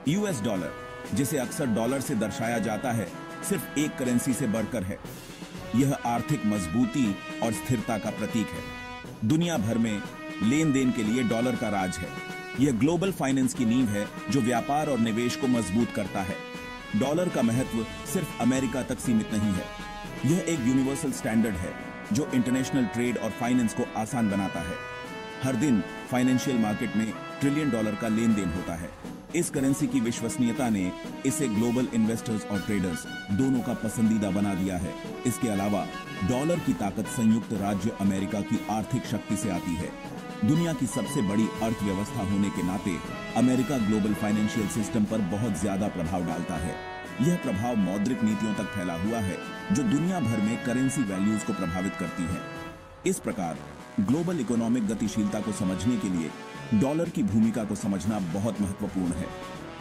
US dollar, जिसे अक्सर dollar से दर्शाया जाता है, सिर्फ एक करेंसी से बढ़कर है। यह आर्थिक मजबूती और स्थिरता का प्रतीक है। दुनिया भर में लेन देन के लिए डॉलर का राज है। यह ग्लोबल फाइनेंस की नींव है जो व्यापार और निवेश को मजबूत करता है। डॉलर का महत्व सिर्फ अमेरिका तक सीमित नहीं है। यह एक यूनिवर्सल स्टैंडर्ड है जो इंटरनेशनल ट्रेड और फाइनेंस को आसान बनाता है। हर दिन फाइनेंशियल मार्केट में ट्रिलियन डॉलर का लेन देन होता है। इस करेंसी की विश्वसनीयता ने इसे ग्लोबल इन्वेस्टर्स और ट्रेडर्स दोनों का पसंदीदा बना दिया है। इसके अलावा डॉलर की ताकत संयुक्त राज्य अमेरिका की आर्थिक शक्ति से आती है। दुनिया की सबसे बड़ी अर्थव्यवस्था होने के नाते अमेरिका ग्लोबल फाइनेंशियल सिस्टम पर बहुत ज्यादा प्रभाव डालता है। यह प्रभाव मौद्रिक नीतियों तक फैला हुआ है जो दुनिया भर में करेंसी वैल्यूज को प्रभावित करती है। इस प्रकार ग्लोबल इकोनॉमिक गतिशीलता को समझने के लिए डॉलर की भूमिका को समझना बहुत महत्वपूर्ण है।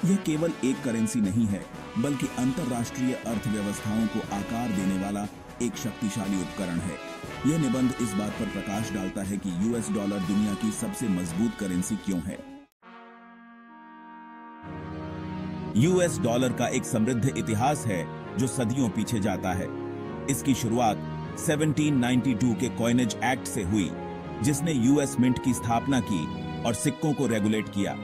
यह केवल एक करेंसी नहीं है, बल्कि अंतरराष्ट्रीय अर्थव्यवस्थाओं को आकार देने वाला एक शक्तिशाली उपकरण है। यह निबंध इस बात पर प्रकाश डालता है कि यूएस डॉलर दुनिया की सबसे मजबूत करेंसी क्यों है। यूएस डॉलर का एक समृद्ध इतिहास है जो सदियों पीछे जाता है। इसकी शुरुआत 1792 के कॉइनेज एक्ट से हुई, जिसने यूएस मिंट की स्थापना की और सिक्कों को रेगुलेट किया।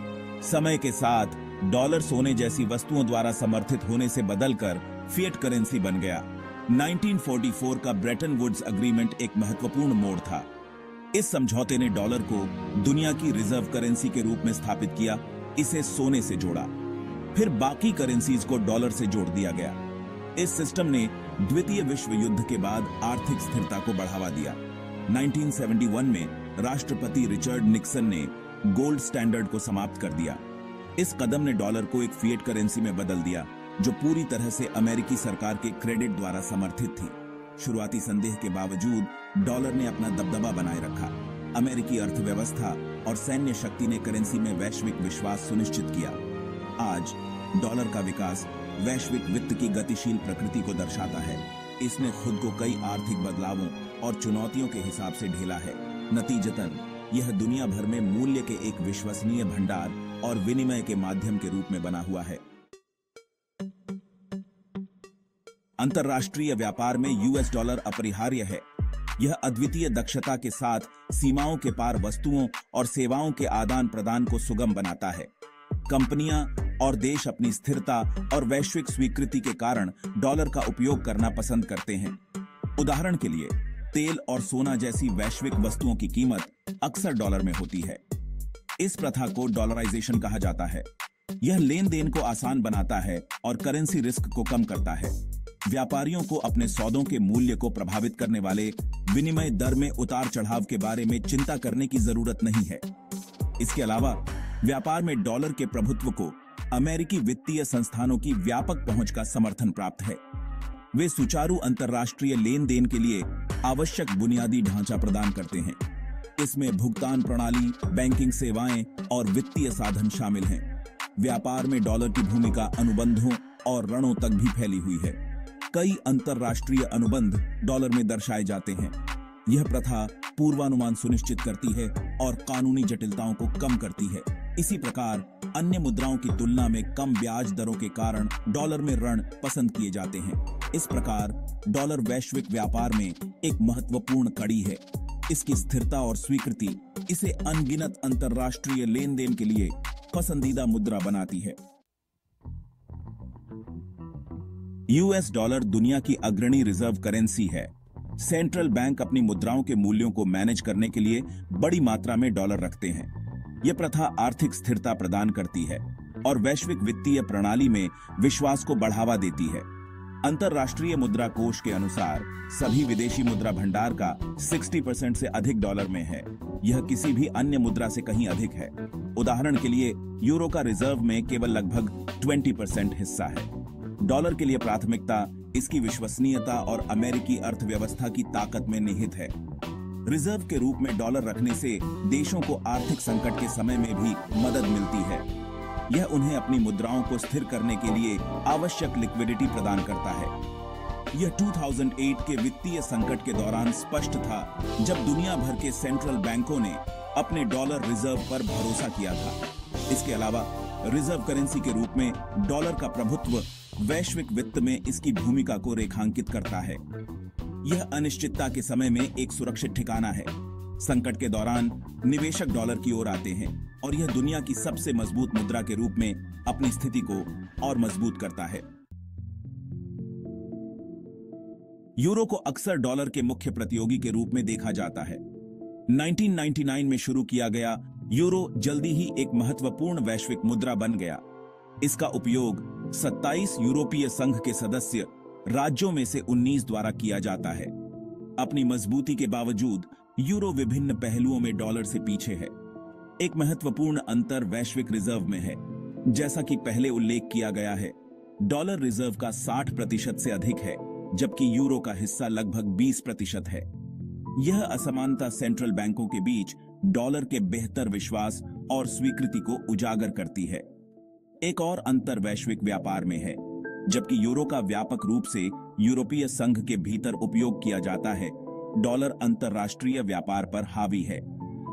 समय के साथ डॉलर सोने जैसी वस्तुओं द्वारा समर्थित होने से बदलकर फिएट करेंसी बन गया। 1944 का ब्रेटन वुड्स एग्रीमेंट एक महत्वपूर्ण मोड़ था। इस समझौते ने डॉलर को दुनिया की रिजर्व करेंसी के रूप में स्थापित किया, इसे सोने से जोड़ा। फिर बाकी करेंसीज को डॉलर से जोड़ दिया गया। इस सिस्टम ने द्वितीय विश्व युद्ध के बाद आर्थिक स्थिरता को बढ़ावा दिया। 1971 में राष्ट्रपति रिचर्ड निक्सन ने गोल्ड स्टैंडर्ड को समाप्त कर दिया। इस कदम ने डॉलर को एक फिएट करेंसी में बदल दिया जो पूरी तरह से अमेरिकी सरकार के क्रेडिट द्वारा समर्थित थी। शुरुआती संदेह के बावजूद डॉलर ने अपना दबदबा बनाए रखा। अमेरिकी अर्थव्यवस्था और सैन्य शक्ति ने करेंसी में वैश्विक विश्वास सुनिश्चित किया। आज डॉलर का विकास वैश्विक वित्त की गतिशील प्रकृति को दर्शाता है। इसने खुद को कई आर्थिक बदलावों और चुनौतियों के हिसाब से ढेला है। नतीजतन यह दुनिया भर में मूल्य के एक विश्वसनीय भंडार और विनिमय के माध्यम के रूप में बना हुआ है। अंतरराष्ट्रीय व्यापार में यूएस डॉलर अपरिहार्य है। यह अद्वितीय दक्षता के साथ सीमाओं के पार वस्तुओं और सेवाओं के आदान प्रदान को सुगम बनाता है। कंपनियां और देश अपनी स्थिरता और वैश्विक स्वीकृति के कारण डॉलर का उपयोग करना पसंद करते हैं। उदाहरण के लिए तेल और सोना जैसी वैश्विक वस्तुओं की कीमत अक्सर डॉलर में होती है। इस प्रथा को डॉलराइजेशन कहा जाता है। यह लेन देन को आसान बनाता है और करेंसी रिस्क को कम करता है। व्यापारियों को अपने सौदों के मूल्य को प्रभावित करने वाले विनिमय दर में उतार चढ़ाव के बारे में चिंता करने की जरूरत नहीं है। इसके अलावा व्यापार में डॉलर के प्रभुत्व को अमेरिकी वित्तीय संस्थानों की व्यापक पहुंच का समर्थन प्राप्त है। वे सुचारू अंतरराष्ट्रीय लेन देन के लिए आवश्यक बुनियादी ढांचा प्रदान करते हैं। इसमें भुगतान प्रणाली, बैंकिंग सेवाएं और वित्तीय साधन शामिल हैं। व्यापार में डॉलर की भूमिका अनुबंधों और ऋणों तक भी फैली हुई है। कई अंतरराष्ट्रीय अनुबंध डॉलर में दर्शाए जाते हैं। यह प्रथा पूर्वानुमान सुनिश्चित करती है और कानूनी जटिलताओं को कम करती है। इसी प्रकार अन्य मुद्राओं की तुलना में कम ब्याज दरों के कारण डॉलर में ऋण पसंद किए जाते हैं। इस प्रकार डॉलर वैश्विक व्यापार में एक महत्वपूर्ण कड़ी है। इसकी स्थिरता और स्वीकृति इसे अनगिनत अंतरराष्ट्रीय लेन देन के लिए पसंदीदा मुद्रा बनाती है। यूएस डॉलर दुनिया की अग्रणी रिजर्व करेंसी है। सेंट्रल बैंक अपनी मुद्राओं के मूल्यों को मैनेज करने के लिए बड़ी मात्रा में डॉलर रखते हैं। यह प्रथा आर्थिक स्थिरता प्रदान करती है और वैश्विक वित्तीय प्रणाली में विश्वास को बढ़ावा देती है। अंतरराष्ट्रीय मुद्रा कोष के अनुसार सभी विदेशी मुद्रा भंडार का 60% से अधिक डॉलर में है। यह किसी भी अन्य मुद्रा से कहीं अधिक है। उदाहरण के लिए यूरो का रिजर्व में केवल लगभग 20% हिस्सा है। डॉलर के लिए प्राथमिकता इसकी विश्वसनीयता और अमेरिकी अर्थव्यवस्था की ताकत में निहित है। रिजर्व के रूप में डॉलर रखने से देशों को आर्थिक संकट के समय में भी मदद मिलती है। यह उन्हें अपनी मुद्राओं को स्थिर करने के लिए आवश्यक लिक्विडिटी प्रदान करता है। यह 2008 के वित्तीय संकट के दौरान स्पष्ट था, जब दुनिया भर के सेंट्रल बैंकों ने अपने डॉलर रिजर्व पर भरोसा किया था। इसके अलावा रिजर्व करेंसी के रूप में डॉलर का प्रभुत्व वैश्विक वित्त में इसकी भूमिका को रेखांकित करता है। यह अनिश्चितता के समय में एक सुरक्षित ठिकाना है। संकट के दौरान निवेशक डॉलर की ओर आते हैं और यह दुनिया की सबसे मजबूत मुद्रा के रूप में अपनी स्थिति को और मजबूत करता है। यूरो को अक्सर डॉलर के मुख्य प्रतियोगी के रूप में देखा जाता है। 1999 में शुरू किया गया यूरो जल्दी ही एक महत्वपूर्ण वैश्विक मुद्रा बन गया। इसका उपयोग 27 यूरोपीय संघ के सदस्य राज्यों में से 19 द्वारा किया जाता है। अपनी मजबूती के बावजूद यूरो विभिन्न पहलुओं में डॉलर से पीछे है। एक महत्वपूर्ण अंतर वैश्विक रिजर्व में है। जैसा कि पहले उल्लेख किया गया है, डॉलर रिजर्व का 60% से अधिक है, जबकि यूरो का हिस्सा लगभग 20% है। यह असमानता सेंट्रल बैंकों के बीच डॉलर के बेहतर विश्वास और स्वीकृति को उजागर करती है। एक और अंतर वैश्विक व्यापार में है। जबकि यूरो का व्यापक रूप से यूरोपीय संघ के भीतर उपयोग किया जाता है, डॉलर अंतर्राष्ट्रीय व्यापार पर हावी है।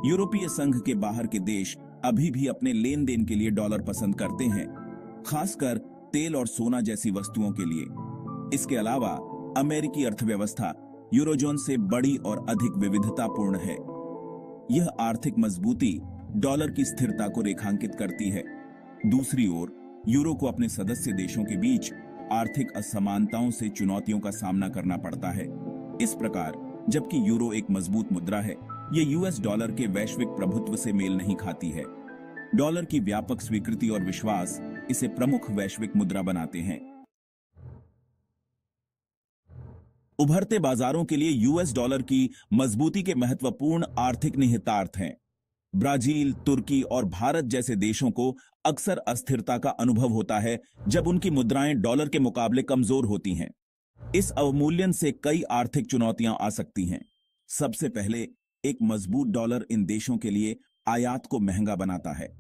यूरोपीय संघ के बाहर के देश अभी भी अपने लेन देन के लिए डॉलर पसंद करते हैं, खासकर तेल और सोना जैसी वस्तुओं के लिए। इसके अलावा अमेरिकी अर्थव्यवस्था यूरोजोन से बड़ी और अधिक विविधतापूर्ण है। यह आर्थिक मजबूती डॉलर की स्थिरता को रेखांकित करती है। दूसरी ओर, यूरो को अपने सदस्य देशों के बीच आर्थिक असमानताओं से चुनौतियों का सामना करना पड़ता है। इस प्रकार, जबकि यूरो एक मजबूत मुद्रा है, यह यूएस डॉलर के वैश्विक प्रभुत्व से मेल नहीं खाती है। डॉलर की व्यापक स्वीकृति और विश्वास इसे प्रमुख वैश्विक मुद्रा बनाते हैं। उभरते बाजारों के लिए यूएस डॉलर की मजबूती के महत्वपूर्ण आर्थिक निहितार्थ हैं। ब्राजील, तुर्की और भारत जैसे देशों को अक्सर अस्थिरता का अनुभव होता है जब उनकी मुद्राएं डॉलर के मुकाबले कमजोर होती हैं। इस अवमूल्यन से कई आर्थिक चुनौतियां आ सकती हैं। सबसे पहले, एक मजबूत डॉलर इन देशों के लिए आयात को महंगा बनाता है।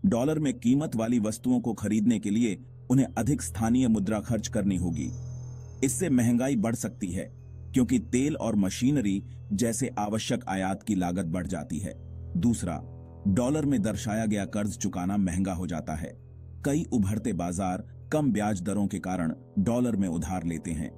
डॉलर में कीमत वाली वस्तुओं को खरीदने के लिए उन्हें अधिक स्थानीय मुद्रा खर्च करनी होगी। इससे महंगाई बढ़ सकती है, क्योंकि तेल और मशीनरी जैसे आवश्यक आयात की लागत बढ़ जाती है। दूसरा, डॉलर में दर्शाया गया कर्ज चुकाना महंगा हो जाता है। कई उभरते बाजार कम ब्याज दरों के कारण डॉलर में उधार लेते हैं।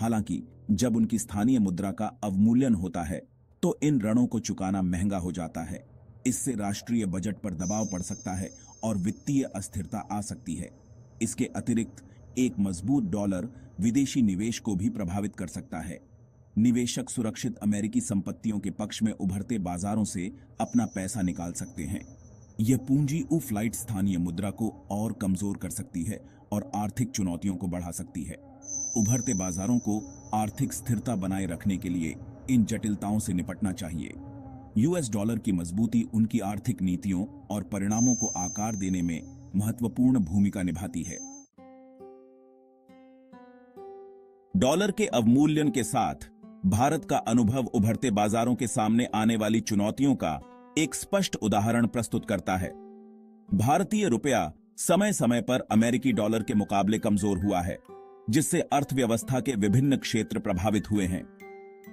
हालांकि जब उनकी स्थानीय मुद्रा का अवमूल्यन होता है, तो इन ऋणों को चुकाना महंगा हो जाता है। इससे राष्ट्रीय बजट पर दबाव पड़ सकता है और वित्तीय अस्थिरता आ सकती है। इसके अतिरिक्त, एक मजबूत डॉलर विदेशी निवेश को भी प्रभावित कर सकता है। निवेशक सुरक्षित अमेरिकी संपत्तियों के पक्ष में उभरते बाजारों से अपना पैसा निकाल सकते हैं। यह पूंजी फ्लाइट स्थानीय मुद्रा को और कमजोर कर सकती है और आर्थिक चुनौतियों को बढ़ा सकती है। उभरते बाजारों को आर्थिक स्थिरता बनाए रखने के लिए इन जटिलताओं से निपटना चाहिए। यूएस डॉलर की मजबूती उनकी आर्थिक नीतियों और परिणामों को आकार देने में महत्वपूर्ण भूमिका निभाती है। डॉलर के अवमूल्यन के साथ भारत का अनुभव उभरते बाजारों के सामने आने वाली चुनौतियों का एक स्पष्ट उदाहरण प्रस्तुत करता है। भारतीय रुपया समय समय पर अमेरिकी डॉलर के मुकाबले कमजोर हुआ है, जिससे अर्थव्यवस्था के विभिन्न क्षेत्र प्रभावित हुए हैं।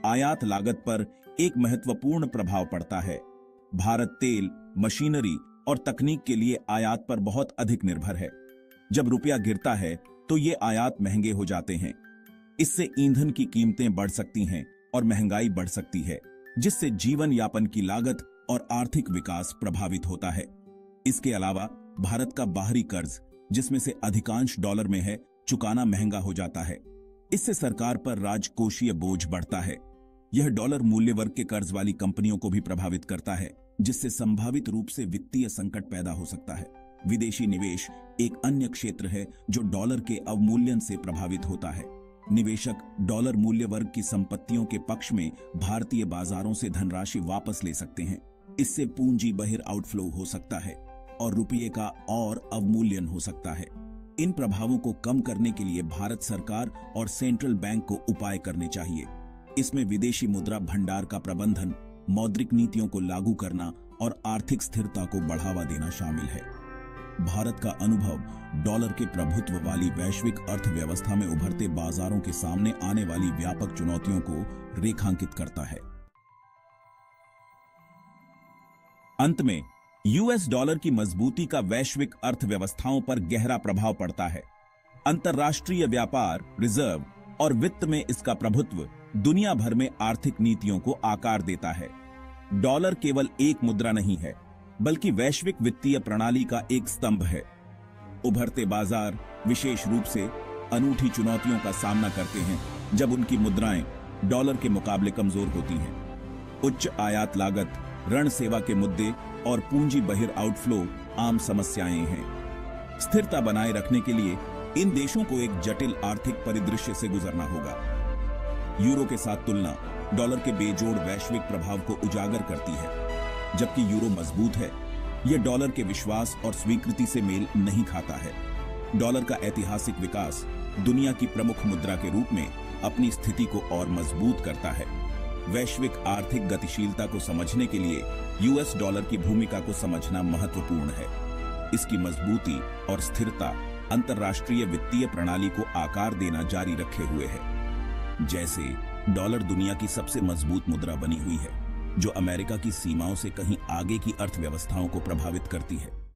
आयात लागत पर एक महत्वपूर्ण प्रभाव पड़ता है। भारत तेल, मशीनरी और तकनीक के लिए आयात पर बहुत अधिक निर्भर है। जब रुपया गिरता है, तो ये आयात महंगे हो जाते हैं। इससे ईंधन की कीमतें बढ़ सकती हैं और महंगाई बढ़ सकती है, जिससे जीवन यापन की लागत और आर्थिक विकास प्रभावित होता है। इसके अलावा भारत का बाहरी कर्ज, जिसमें से अधिकांश डॉलर में है, चुकाना महंगा हो जाता है। इससे सरकार पर राजकोषीय बोझ बढ़ता है। यह डॉलर मूल्य वर्ग के कर्ज वाली कंपनियों को भी प्रभावित करता है, जिससे संभावित रूप से वित्तीय संकट पैदा हो सकता है। विदेशी निवेश एक अन्य क्षेत्र है जो डॉलर के अवमूल्यन से प्रभावित होता है। निवेशक डॉलर मूल्य वर्ग की संपत्तियों के पक्ष में भारतीय बाजारों से धनराशि वापस ले सकते हैं। इससे पूंजी बहिर आउटफ्लो हो सकता है और रुपये का और अवमूल्यन हो सकता है। इन प्रभावों को कम करने के लिए भारत सरकार और सेंट्रल बैंक को उपाय करने चाहिए। इसमें विदेशी मुद्रा भंडार का प्रबंधन, मौद्रिक नीतियों को लागू करना और आर्थिक स्थिरता को बढ़ावा देना शामिल है। भारत का अनुभव डॉलर के प्रभुत्व वाली वैश्विक अर्थव्यवस्था में उभरते बाजारों के सामने आने वाली व्यापक चुनौतियों को रेखांकित करता है। अंत में, यूएस डॉलर की मजबूती का वैश्विक अर्थव्यवस्थाओं पर गहरा प्रभाव पड़ता है। अंतर्राष्ट्रीय व्यापार, रिजर्व और वित्त में इसका प्रभुत्व दुनिया भर में आर्थिक नीतियों को आकार देता है। डॉलर केवल एक मुद्रा नहीं है, बल्कि वैश्विक वित्तीय प्रणाली का एक स्तंभ है। उभरते बाजार विशेष रूप से अनूठी चुनौतियों का सामना करते हैं जब उनकी मुद्राएं डॉलर के मुकाबले कमजोर होती हैं। उच्च आयात लागत, ऋण सेवा के मुद्दे और पूंजी बहिर् आउटफ्लो आम समस्याएं हैं। स्थिरता बनाए रखने के लिए इन देशों को एक जटिल आर्थिक परिदृश्य से गुजरना होगा। यूरो के साथ तुलना डॉलर के बेजोड़ वैश्विक प्रभाव को उजागर करती है। जबकि यूरो मजबूत है, यह डॉलर के विश्वास और स्वीकृति से मेल नहीं खाता है। डॉलर का ऐतिहासिक विकास दुनिया की प्रमुख मुद्रा के रूप में अपनी स्थिति को और मजबूत करता है। वैश्विक आर्थिक गतिशीलता को समझने के लिए यूएस डॉलर की भूमिका को समझना महत्वपूर्ण है। इसकी मजबूती और स्थिरता अंतर्राष्ट्रीय वित्तीय प्रणाली को आकार देना जारी रखे हुए है। जैसे डॉलर दुनिया की सबसे मजबूत मुद्रा बनी हुई है, जो अमेरिका की सीमाओं से कहीं आगे की अर्थव्यवस्थाओं को प्रभावित करती है।